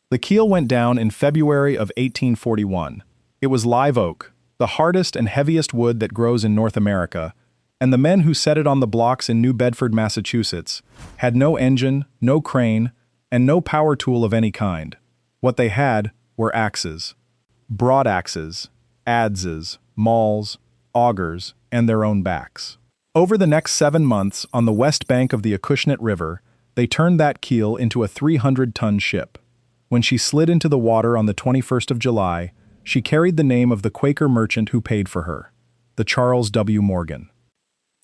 The keel went down in February of 1841. It was live oak, the hardest and heaviest wood that grows in North America, and the men who set it on the blocks in New Bedford, Massachusetts, had no engine, no crane, and no power tool of any kind. What they had were axes. Broad axes, adzes, mauls, augers, and their own backs. Over the next 7 months, on the west bank of the Acushnet River, they turned that keel into a 300-ton ship. When she slid into the water on the 21st of July, she carried the name of the Quaker merchant who paid for her, the Charles W. Morgan.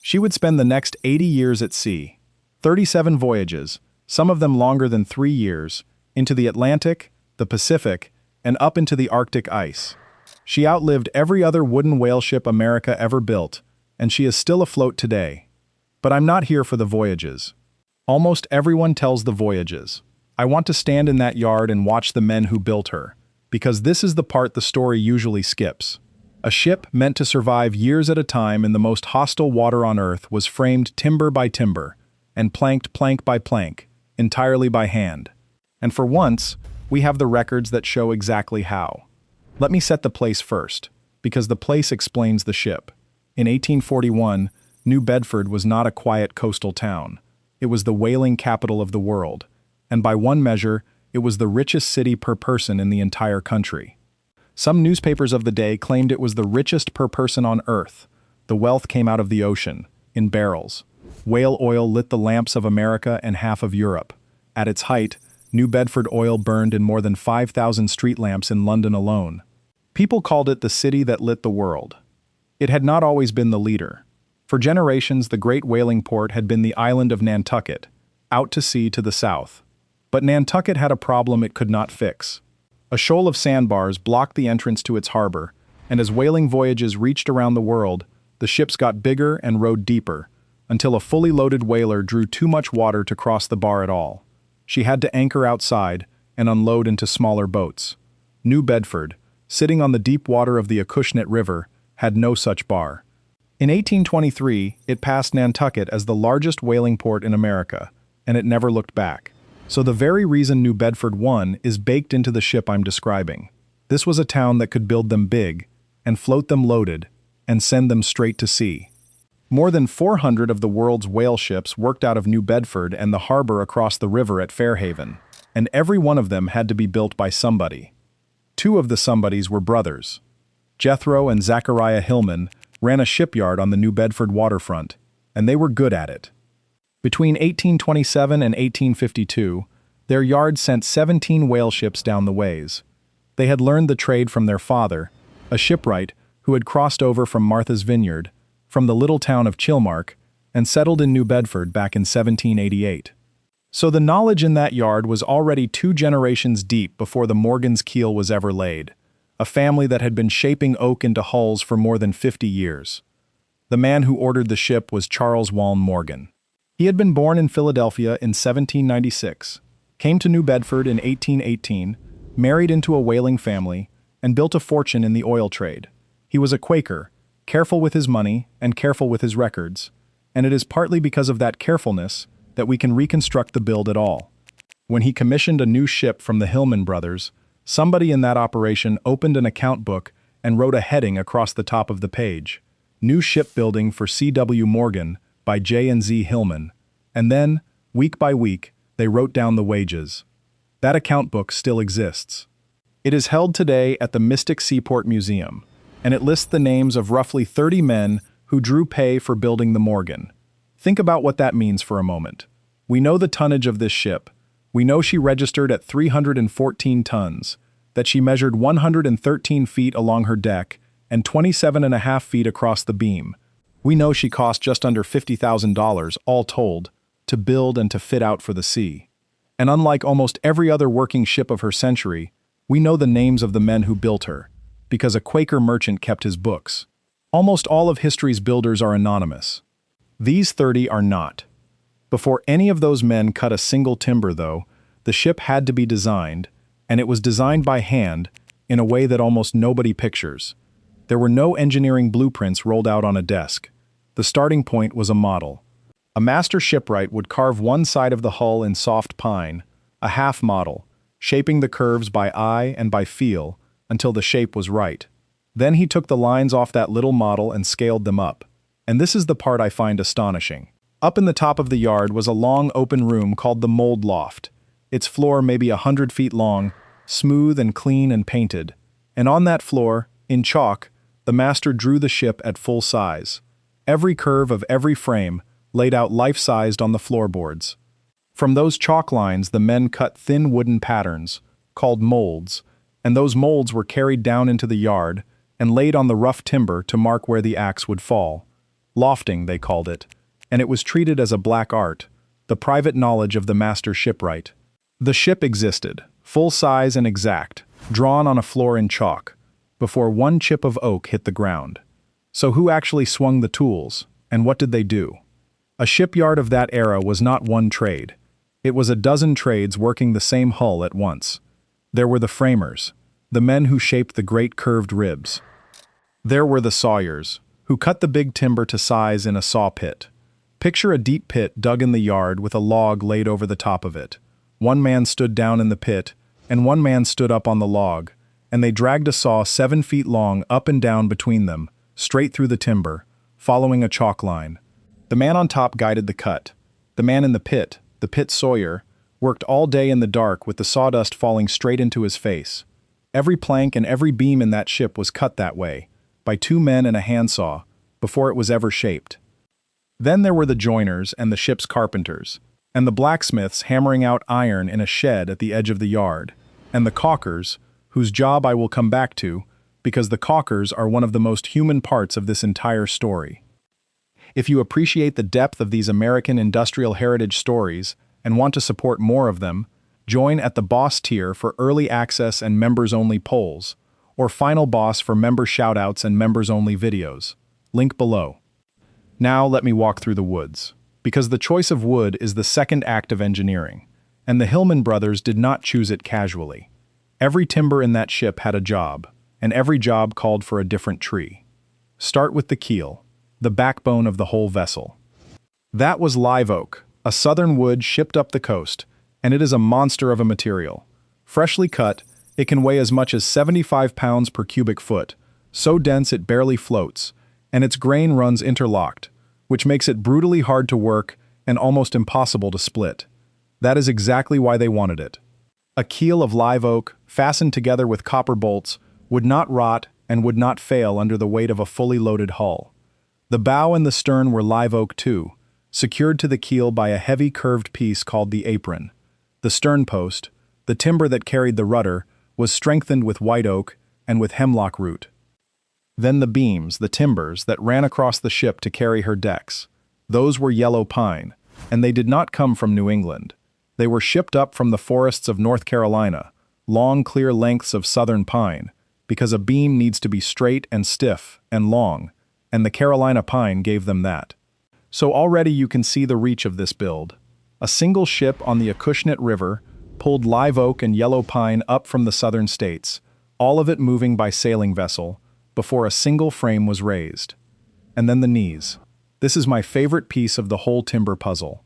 She would spend the next 80 years at sea, 37 voyages, some of them longer than 3 years, into the Atlantic, the Pacific, and up into the Arctic ice. She outlived every other wooden whale ship America ever built, and she is still afloat today. But I'm not here for the voyages. Almost everyone tells the voyages. I want to stand in that yard and watch the men who built her, because this is the part the story usually skips. A ship meant to survive years at a time in the most hostile water on Earth was framed timber by timber, and planked plank by plank, entirely by hand. And for once, we have the records that show exactly how. Let me set the place first, because the place explains the ship. In 1841, New Bedford was not a quiet coastal town. It was the whaling capital of the world, and by one measure, it was the richest city per person in the entire country. Some newspapers of the day claimed it was the richest per person on Earth. The wealth came out of the ocean, in barrels. Whale oil lit the lamps of America and half of Europe. At its height, New Bedford oil burned in more than 5,000 street lamps in London alone. People called it the city that lit the world. It had not always been the leader. For generations, the great whaling port had been the island of Nantucket, out to sea to the south. But Nantucket had a problem it could not fix. A shoal of sandbars blocked the entrance to its harbor, and as whaling voyages reached around the world, the ships got bigger and rode deeper, until a fully loaded whaler drew too much water to cross the bar at all. She had to anchor outside and unload into smaller boats. New Bedford, sitting on the deep water of the Acushnet River, had no such bar. In 1823, it passed Nantucket as the largest whaling port in America, and it never looked back. So the very reason New Bedford won is baked into the ship I'm describing. This was a town that could build them big, and float them loaded, and send them straight to sea. More than 400 of the world's whale ships worked out of New Bedford and the harbor across the river at Fairhaven, and every one of them had to be built by somebody. 2 of the somebodies were brothers. Jethro and Zachariah Hillman ran a shipyard on the New Bedford waterfront, and they were good at it. Between 1827 and 1852, their yard sent 17 whale ships down the ways. They had learned the trade from their father, a shipwright who had crossed over from Martha's Vineyard, from the little town of Chilmark, and settled in New Bedford back in 1788. So the knowledge in that yard was already 2 generations deep before the Morgan's keel was ever laid, a family that had been shaping oak into hulls for more than 50 years. The man who ordered the ship was Charles Waln Morgan. He had been born in Philadelphia in 1796, came to New Bedford in 1818, married into a whaling family, and built a fortune in the oil trade. He was a Quaker, careful with his money and careful with his records, and it is partly because of that carefulness that we can reconstruct the build at all. When he commissioned a new ship from the Hillman brothers, somebody in that operation opened an account book and wrote a heading across the top of the page, "New Shipbuilding for C.W. Morgan by J&Z Hillman," and then, week by week, they wrote down the wages. That account book still exists. It is held today at the Mystic Seaport Museum, and it lists the names of roughly 30 men who drew pay for building the Morgan. Think about what that means for a moment. We know the tonnage of this ship. We know she registered at 314 tons, that she measured 113 feet along her deck and 27.5 feet across the beam. We know she cost just under $50,000, all told, to build and to fit out for the sea. And unlike almost every other working ship of her century, we know the names of the men who built her, because a Quaker merchant kept his books. Almost all of history's builders are anonymous. These 30 are not. Before any of those men cut a single timber, though, the ship had to be designed, and it was designed by hand in a way that almost nobody pictures. There were no engineering blueprints rolled out on a desk. The starting point was a model. A master shipwright would carve one side of the hull in soft pine, a half model, shaping the curves by eye and by feel until the shape was right. Then he took the lines off that little model and scaled them up. And this is the part I find astonishing. Up in the top of the yard was a long open room called the mold loft. Its floor maybe 100 feet long, smooth and clean and painted. And on that floor, in chalk, the master drew the ship at full size. Every curve of every frame laid out life-sized on the floorboards. From those chalk lines the men cut thin wooden patterns, called molds, and those molds were carried down into the yard and laid on the rough timber to mark where the axe would fall. Lofting, they called it, and it was treated as a black art, the private knowledge of the master shipwright. The ship existed, full size and exact, drawn on a floor in chalk, before one chip of oak hit the ground. So who actually swung the tools, and what did they do? A shipyard of that era was not one trade. It was a dozen trades working the same hull at once. There were the framers, the men who shaped the great curved ribs. There were the sawyers, who cut the big timber to size in a saw pit. Picture a deep pit dug in the yard with a log laid over the top of it. One man stood down in the pit, and one man stood up on the log, and they dragged a saw 7 feet long up and down between them, straight through the timber, following a chalk line. The man on top guided the cut. The man in the pit sawyer, worked all day in the dark with the sawdust falling straight into his face. Every plank and every beam in that ship was cut that way, by 2 men and a handsaw, before it was ever shaped. Then there were the joiners and the ship's carpenters, and the blacksmiths hammering out iron in a shed at the edge of the yard, and the caulkers, whose job I will come back to, because the caulkers are one of the most human parts of this entire story. If you appreciate the depth of these American industrial heritage stories and want to support more of them, join at the Boss tier for early access and members-only polls, or Final Boss for member shoutouts and members-only videos. Link below. Now let me walk through the woods, because the choice of wood is the second act of engineering, and the Hillman brothers did not choose it casually. Every timber in that ship had a job, and every job called for a different tree. Start with the keel, the backbone of the whole vessel. That was live oak, a southern wood shipped up the coast, and it is a monster of a material. Freshly cut, it can weigh as much as 75 pounds per cubic foot, so dense it barely floats, and its grain runs interlocked, which makes it brutally hard to work and almost impossible to split. That is exactly why they wanted it. A keel of live oak, fastened together with copper bolts, would not rot and would not fail under the weight of a fully loaded hull. The bow and the stern were live oak too, secured to the keel by a heavy curved piece called the apron. The stern post, the timber that carried the rudder, was strengthened with white oak and with hemlock root. Then the beams, the timbers that ran across the ship to carry her decks. Those were yellow pine, and they did not come from New England. They were shipped up from the forests of North Carolina, long clear lengths of southern pine, because a beam needs to be straight and stiff and long, and the Carolina pine gave them that. So already you can see the reach of this build. A single ship on the Acushnet River pulled live oak and yellow pine up from the southern states, all of it moving by sailing vessel, before a single frame was raised. And then the knees. This is my favorite piece of the whole timber puzzle.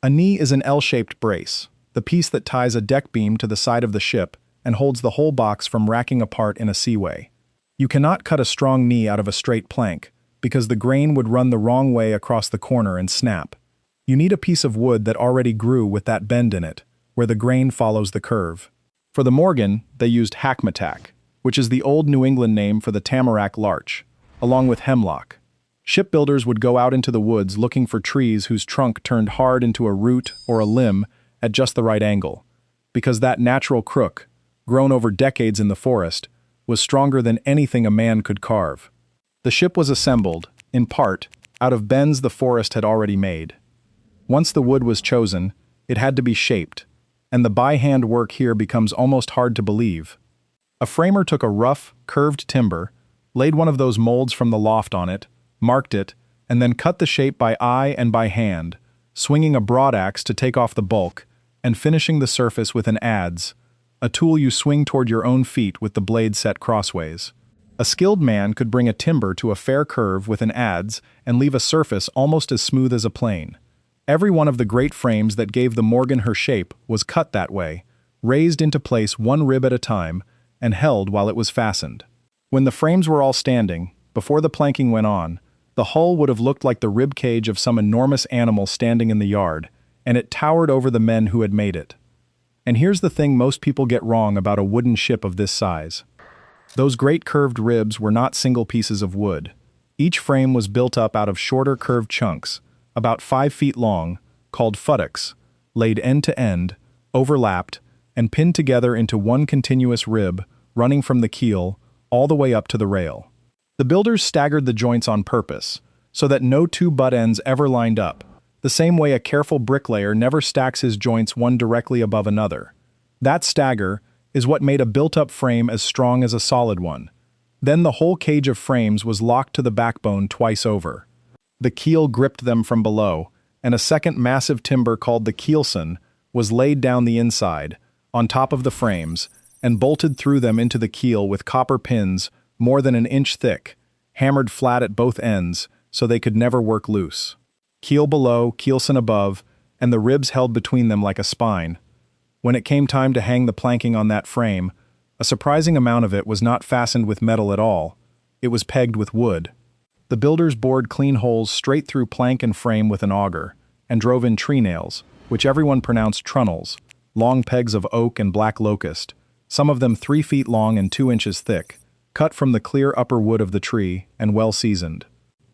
A knee is an L-shaped brace, the piece that ties a deck beam to the side of the ship and holds the whole box from racking apart in a seaway. You cannot cut a strong knee out of a straight plank, because the grain would run the wrong way across the corner and snap. You need a piece of wood that already grew with that bend in it, where the grain follows the curve. For the Morgan, they used hackmatack, which is the old New England name for the tamarack larch, along with hemlock. Shipbuilders would go out into the woods looking for trees whose trunk turned hard into a root or a limb at just the right angle, because that natural crook, grown over decades in the forest, was stronger than anything a man could carve. The ship was assembled, in part, out of bends the forest had already made. Once the wood was chosen, it had to be shaped, and the by-hand work here becomes almost hard to believe. A framer took a rough, curved timber, laid one of those molds from the loft on it, marked it, and then cut the shape by eye and by hand, swinging a broadaxe to take off the bulk, and finishing the surface with an adze, a tool you swing toward your own feet with the blade set crossways. A skilled man could bring a timber to a fair curve with an adze and leave a surface almost as smooth as a plane. Every one of the great frames that gave the Morgan her shape was cut that way, raised into place one rib at a time, and held while it was fastened. When the frames were all standing, before the planking went on, the hull would have looked like the rib cage of some enormous animal standing in the yard, and it towered over the men who had made it. And here's the thing most people get wrong about a wooden ship of this size. Those great curved ribs were not single pieces of wood. Each frame was built up out of shorter curved chunks, about 5 feet long, called futtocks, laid end to end, overlapped, and pinned together into one continuous rib, running from the keel all the way up to the rail. The builders staggered the joints on purpose, so that no two butt ends ever lined up, the same way a careful bricklayer never stacks his joints one directly above another. That stagger is what made a built-up frame as strong as a solid one. Then the whole cage of frames was locked to the backbone twice over. The keel gripped them from below, and a second massive timber called the keelson was laid down the inside, on top of the frames, and bolted through them into the keel with copper pins more than an inch thick, hammered flat at both ends so they could never work loose. Keel below, keelson above, and the ribs held between them like a spine. When it came time to hang the planking on that frame, a surprising amount of it was not fastened with metal at all. It was pegged with wood. The builders bored clean holes straight through plank and frame with an auger, and drove in tree nails, which everyone pronounced trunnels, long pegs of oak and black locust, some of them 3 feet long and 2 inches thick, cut from the clear upper wood of the tree and well seasoned.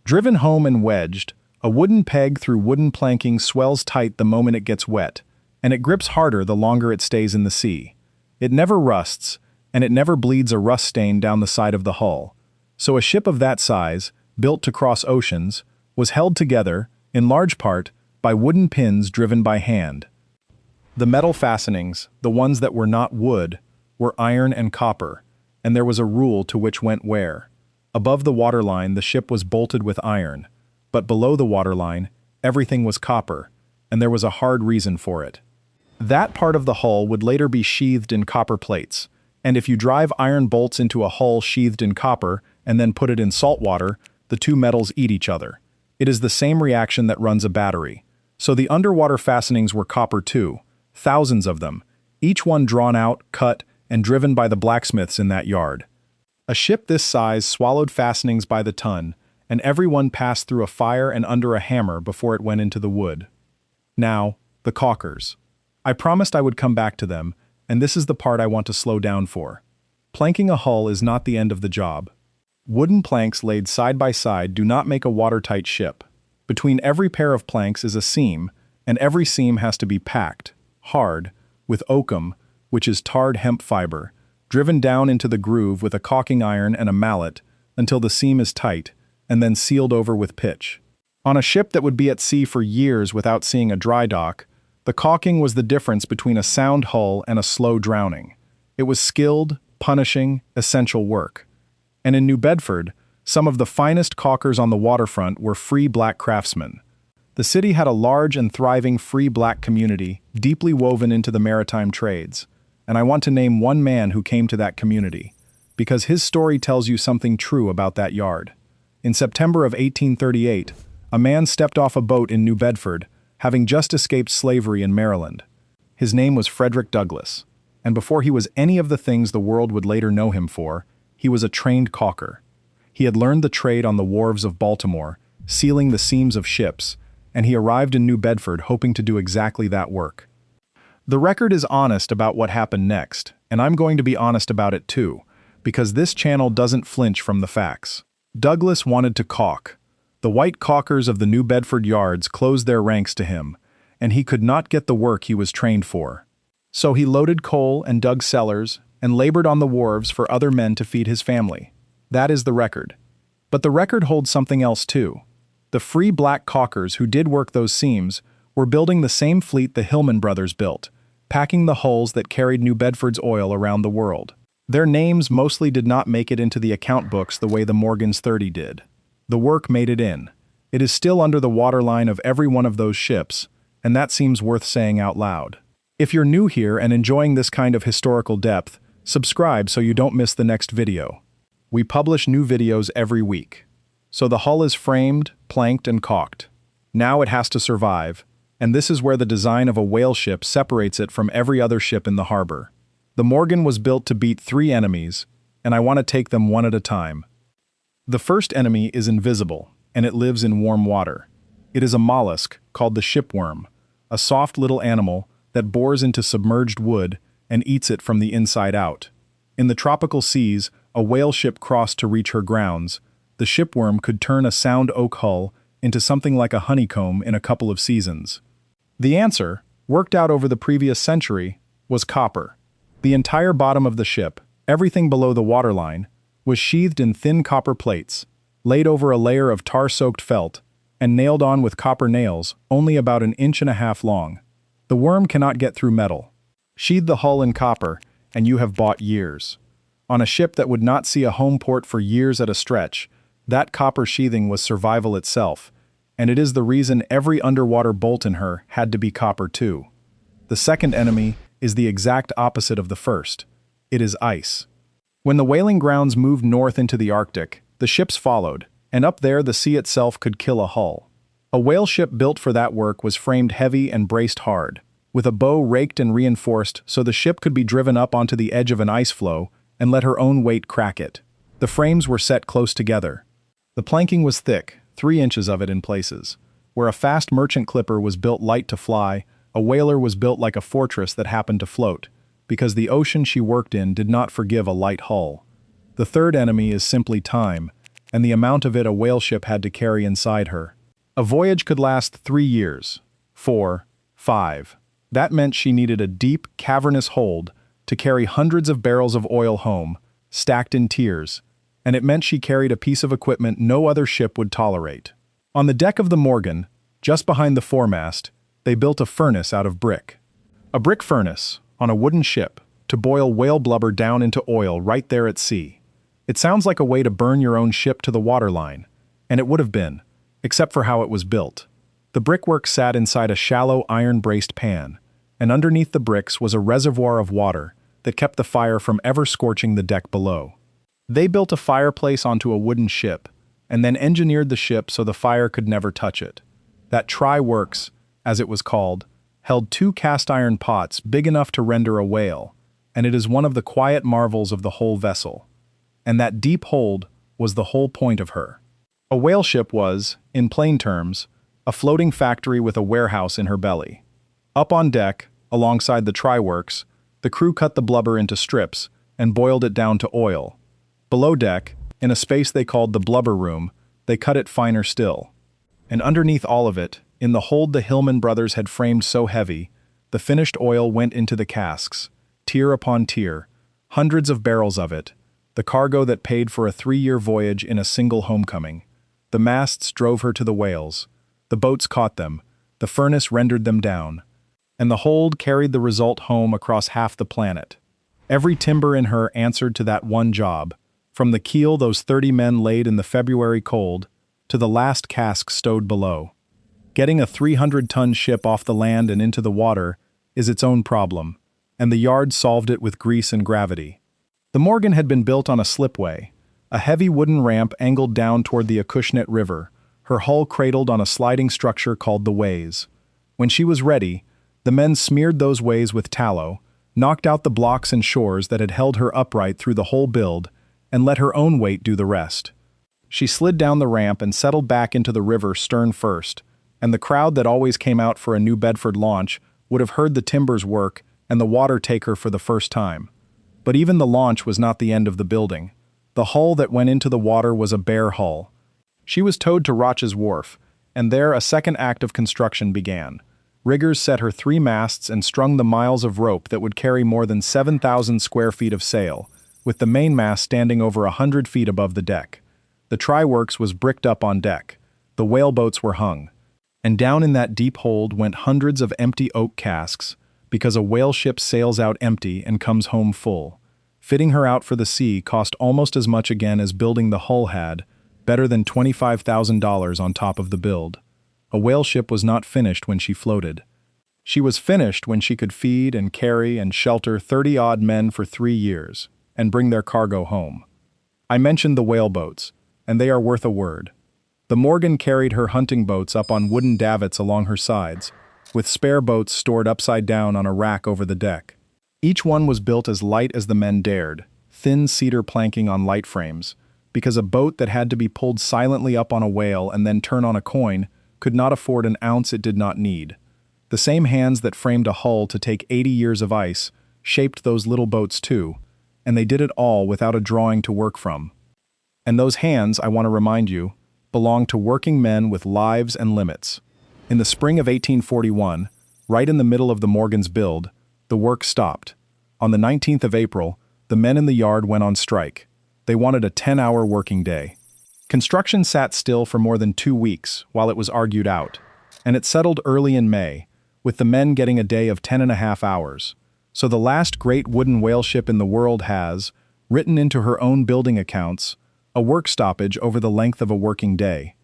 Driven home and wedged, a wooden peg through wooden planking swells tight the moment it gets wet, and it grips harder the longer it stays in the sea. It never rusts, and it never bleeds a rust stain down the side of the hull. So a ship of that size, built to cross oceans, was held together, in large part, by wooden pins driven by hand. The metal fastenings, the ones that were not wood, were iron and copper, and there was a rule to which went where. Above the waterline the ship was bolted with iron, but below the waterline everything was copper, and there was a hard reason for it. That part of the hull would later be sheathed in copper plates, and if you drive iron bolts into a hull sheathed in copper and then put it in salt water, the two metals eat each other. It is the same reaction that runs a battery. So the underwater fastenings were copper too, thousands of them, each one drawn out, cut, and driven by the blacksmiths in that yard. A ship this size swallowed fastenings by the ton, and every one passed through a fire and under a hammer before it went into the wood. Now, the caulkers. I promised I would come back to them, and this is the part I want to slow down for. Planking a hull is not the end of the job. Wooden planks laid side by side do not make a watertight ship. Between every pair of planks is a seam, and every seam has to be packed, hard, with oakum, which is tarred hemp fiber, driven down into the groove with a caulking iron and a mallet until the seam is tight, and then sealed over with pitch. On a ship that would be at sea for years without seeing a dry dock, the caulking was the difference between a sound hull and a slow drowning. It was skilled, punishing, essential work. And in New Bedford, some of the finest caulkers on the waterfront were free black craftsmen. The city had a large and thriving free black community deeply woven into the maritime trades, and I want to name one man who came to that community, because his story tells you something true about that yard. In September of 1838, a man stepped off a boat in New Bedford, having just escaped slavery in Maryland. His name was Frederick Douglass, and before he was any of the things the world would later know him for, he was a trained caulker. He had learned the trade on the wharves of Baltimore, sealing the seams of ships, and he arrived in New Bedford hoping to do exactly that work. The record is honest about what happened next, and I'm going to be honest about it too, because this channel doesn't flinch from the facts. Douglass wanted to caulk. The white caulkers of the New Bedford yards closed their ranks to him, and he could not get the work he was trained for. So he loaded coal and dug cellars and labored on the wharves for other men to feed his family. That is the record. But the record holds something else too. The free black caulkers who did work those seams were building the same fleet the Hillman brothers built, packing the hulls that carried New Bedford's oil around the world. Their names mostly did not make it into the account books the way the Morgan's 30 did. The work made it in. It is still under the waterline of every one of those ships, and that seems worth saying out loud. If you're new here and enjoying this kind of historical depth, subscribe so you don't miss the next video. We publish new videos every week. So the hull is framed, planked, and caulked. Now it has to survive, And this is where the design of a whale ship separates it from every other ship in the harbor. The Morgan was built to beat 3 enemies, and I want to take them one at a time. The first enemy is invisible, and it lives in warm water. It is a mollusk called the shipworm, a soft little animal that bores into submerged wood and eats it from the inside out. In the tropical seas, a whale ship crossed to reach her grounds. The shipworm could turn a sound oak hull into something like a honeycomb in a couple of seasons. The answer, worked out over the previous century, was copper. The entire bottom of the ship, everything below the waterline, was sheathed in thin copper plates, laid over a layer of tar-soaked felt, and nailed on with copper nails only about 1.5 inches long. The worm cannot get through metal. Sheathe the hull in copper, and you have bought years. On a ship that would not see a home port for years at a stretch, that copper sheathing was survival itself, and it is the reason every underwater bolt in her had to be copper too. The second enemy is the exact opposite of the first. It is ice. When the whaling grounds moved north into the Arctic, the ships followed, and up there the sea itself could kill a hull. A whale ship built for that work was framed heavy and braced hard, with a bow raked and reinforced so the ship could be driven up onto the edge of an ice floe and let her own weight crack it. The frames were set close together. The planking was thick, 3 inches of it in places. Where a fast merchant clipper was built light to fly, a whaler was built like a fortress that happened to float, because the ocean she worked in did not forgive a light hull. The third enemy is simply time, and the amount of it a whale ship had to carry inside her. A voyage could last 3 years, 4, 5. That meant she needed a deep, cavernous hold to carry hundreds of barrels of oil home, stacked in tiers, and it meant she carried a piece of equipment no other ship would tolerate. On the deck of the Morgan, just behind the foremast, they built a furnace out of brick. A brick furnace, on a wooden ship, to boil whale blubber down into oil right there at sea. It sounds like a way to burn your own ship to the waterline, and it would have been, except for how it was built. The brickwork sat inside a shallow iron-braced pan, and underneath the bricks was a reservoir of water that kept the fire from ever scorching the deck below. They built a fireplace onto a wooden ship, and then engineered the ship so the fire could never touch it. That try-works, as it was called, held 2 cast-iron pots big enough to render a whale, and it is one of the quiet marvels of the whole vessel. And that deep hold was the whole point of her. A whale ship was, in plain terms, a floating factory with a warehouse in her belly. Up on deck, alongside the try-works, the crew cut the blubber into strips and boiled it down to oil. Below deck, in a space they called the blubber room, they cut it finer still. And underneath all of it, in the hold the Hillman brothers had framed so heavy, the finished oil went into the casks, tier upon tier, hundreds of barrels of it, the cargo that paid for a 3-year voyage in a single homecoming. The masts drove her to the whales, the boats caught them, the furnace rendered them down, and the hold carried the result home across half the planet. Every timber in her answered to that one job, from the keel those 30 men laid in the February cold, to the last cask stowed below. Getting a 300-ton ship off the land and into the water is its own problem, and the yard solved it with grease and gravity. The Morgan had been built on a slipway, a heavy wooden ramp angled down toward the Acushnet River, her hull cradled on a sliding structure called the ways. When she was ready, the men smeared those ways with tallow, knocked out the blocks and shores that had held her upright through the whole build, and let her own weight do the rest. She slid down the ramp and settled back into the river stern first, and the crowd that always came out for a New Bedford launch would have heard the timbers work and the water take her for the first time. But even the launch was not the end of the building. The hull that went into the water was a bare hull. She was towed to Roch's Wharf, and there a second act of construction began. Riggers set her 3 masts and strung the miles of rope that would carry more than 7,000 square feet of sail, with the mainmast standing over 100 feet above the deck. The try-works was bricked up on deck. The whaleboats were hung. And down in that deep hold went hundreds of empty oak casks, because a whale ship sails out empty and comes home full. Fitting her out for the sea cost almost as much again as building the hull had, better than $25,000 on top of the build. A whale ship was not finished when she floated. She was finished when she could feed and carry and shelter 30-odd men for 3 years, and bring their cargo home. I mentioned the whaleboats, and they are worth a word. The Morgan carried her hunting boats up on wooden davits along her sides, with spare boats stored upside down on a rack over the deck. Each one was built as light as the men dared, thin cedar planking on light frames, because a boat that had to be pulled silently up on a whale and then turn on a coin could not afford an ounce it did not need. The same hands that framed a hull to take 80 years of ice shaped those little boats too, and they did it all without a drawing to work from. And those hands, I want to remind you, belonged to working men with lives and limits. In the spring of 1841, right in the middle of the Morgan's build, the work stopped. On the 19th of April, the men in the yard went on strike. They wanted a 10-hour working day. Construction sat still for more than 2 weeks while it was argued out, and it settled early in May, with the men getting a day of 10.5 hours. So the last great wooden whale ship in the world has, written into her own building accounts, a work stoppage over the length of a working day.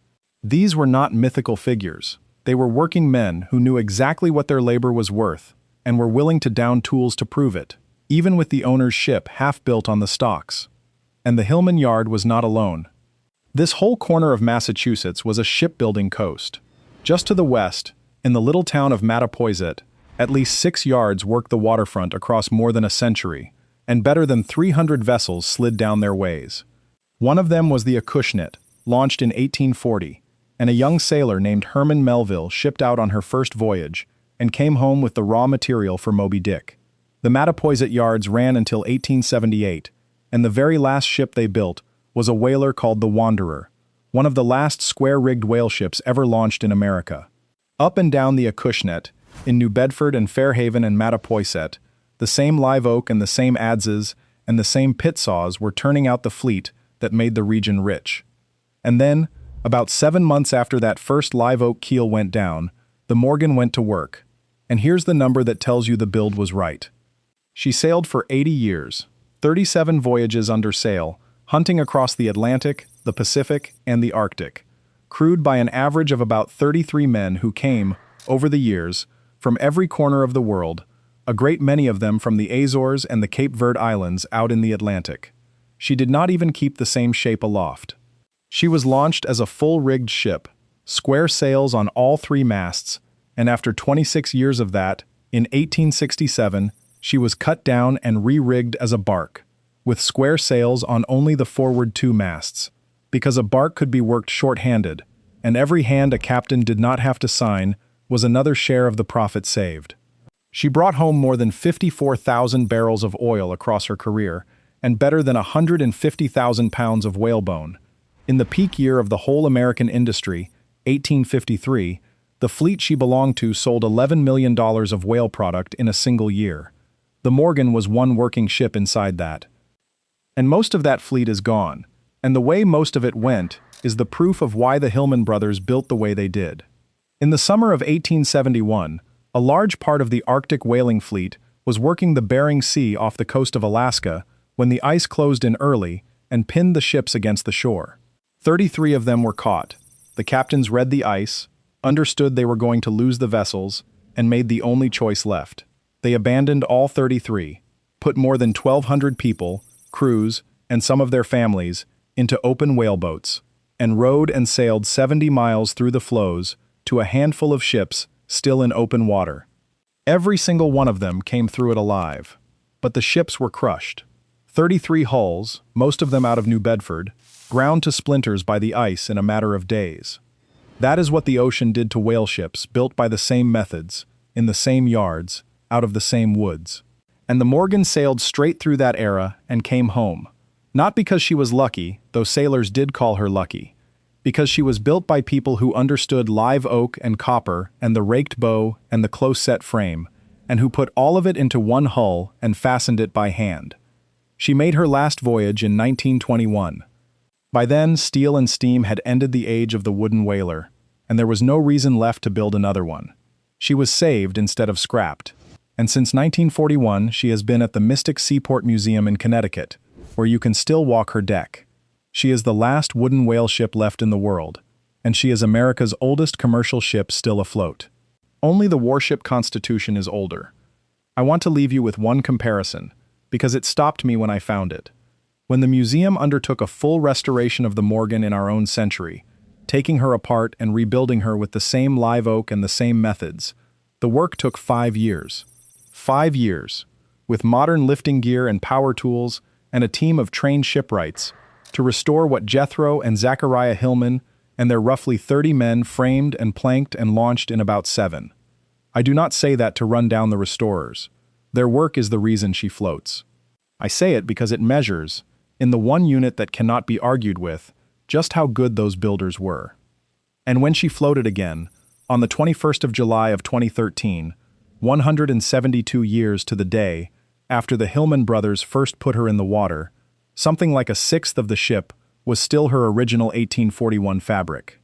These were not mythical figures. They were working men who knew exactly what their labor was worth and were willing to down tools to prove it, even with the owner's ship half built on the stocks. And the Hillman Yard was not alone. This whole corner of Massachusetts was a shipbuilding coast. Just to the west, in the little town of Mattapoisett, at least 6 yards worked the waterfront across more than a century, and better than 300 vessels slid down their ways. One of them was the Acushnet, launched in 1840, and a young sailor named Herman Melville shipped out on her first voyage and came home with the raw material for Moby Dick. The Mattapoisett yards ran until 1878, and the very last ship they built was a whaler called the Wanderer, one of the last square-rigged whale ships ever launched in America. Up and down the Acushnet, in New Bedford and Fairhaven and Mattapoisett, the same live oak and the same adzes and the same pit saws were turning out the fleet that made the region rich. And then, about 7 months after that first live oak keel went down, the Morgan went to work. And here's the number that tells you the build was right. She sailed for 80 years, 37 voyages under sail, hunting across the Atlantic, the Pacific, and the Arctic, crewed by an average of about 33 men who came, over the years, from every corner of the world, a great many of them from the Azores and the Cape Verde Islands out in the Atlantic. She did not even keep the same shape aloft. She was launched as a full-rigged ship, square sails on all 3 masts, and after 26 years of that, in 1867, she was cut down and re-rigged as a bark, with square sails on only the forward 2 masts, because a bark could be worked short-handed, and every hand a captain did not have to sign was another share of the profit saved. She brought home more than 54,000 barrels of oil across her career, and better than 150,000 pounds of whalebone. In the peak year of the whole American industry, 1853, the fleet she belonged to sold $11 million of whale product in a single year. The Morgan was one working ship inside that. And most of that fleet is gone, and the way most of it went is the proof of why the Hillman brothers built the way they did. In the summer of 1871, a large part of the Arctic whaling fleet was working the Bering Sea off the coast of Alaska when the ice closed in early and pinned the ships against the shore. 33 of them were caught. The captains read the ice, understood they were going to lose the vessels, and made the only choice left. They abandoned all 33, put more than 1,200 people, crews, and some of their families into open whaleboats, and rowed and sailed 70 miles through the floes to a handful of ships still in open water. Every single one of them came through it alive, but the ships were crushed. 33 hulls, most of them out of New Bedford, ground to splinters by the ice in a matter of days. That is what the ocean did to whale ships built by the same methods, in the same yards, out of the same woods. And the Morgan sailed straight through that era and came home. Not because she was lucky, though sailors did call her lucky, because she was built by people who understood live oak and copper and the raked bow and the close-set frame, and who put all of it into one hull and fastened it by hand. She made her last voyage in 1921. By then, steel and steam had ended the age of the wooden whaler, and there was no reason left to build another one. She was saved instead of scrapped, and since 1941 she has been at the Mystic Seaport Museum in Connecticut, where you can still walk her deck. She is the last wooden whale ship left in the world, and she is America's oldest commercial ship still afloat. Only the warship Constitution is older. I want to leave you with one comparison, because it stopped me when I found it. When the museum undertook a full restoration of the Morgan in our own century, taking her apart and rebuilding her with the same live oak and the same methods, The work took 5 years. 5 years, with modern lifting gear and power tools and a team of trained shipwrights, to restore what Jethro and Zachariah Hillman and their roughly 30 men framed and planked and launched in about 7. I do not say that to run down the restorers. Their work is the reason she floats. I say it because it measures, in the one unit that cannot be argued with, just how good those builders were. And when she floated again, on the 21st of July of 2013, 172 years to the day after the Hillman brothers first put her in the water, something like a sixth of the ship was still her original 1841 fabric.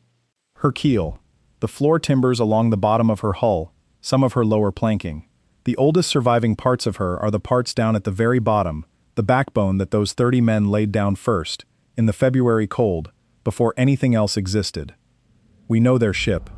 Her keel, the floor timbers along the bottom of her hull, some of her lower planking. The oldest surviving parts of her are the parts down at the very bottom, the backbone that those 30 men laid down first, in the February cold, before anything else existed. We know their ship.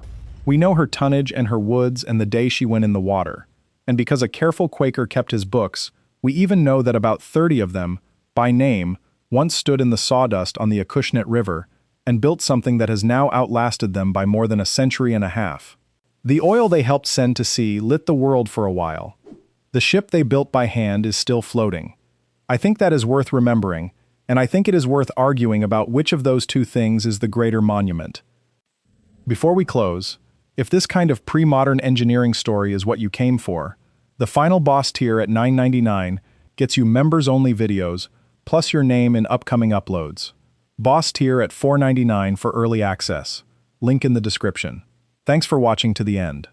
We know her tonnage and her woods and the day she went in the water. And because a careful Quaker kept his books, we even know that about 30 of them, by name, once stood in the sawdust on the Acushnet River and built something that has now outlasted them by more than a century and a half. The oil they helped send to sea lit the world for a while. The ship they built by hand is still floating. I think that is worth remembering, and I think it is worth arguing about which of those two things is the greater monument. Before we close, if this kind of pre-modern engineering story is what you came for, the final boss tier at $9.99 gets you members-only videos, plus your name in upcoming uploads. Boss tier at $4.99 for early access. Link in the description. Thanks for watching to the end.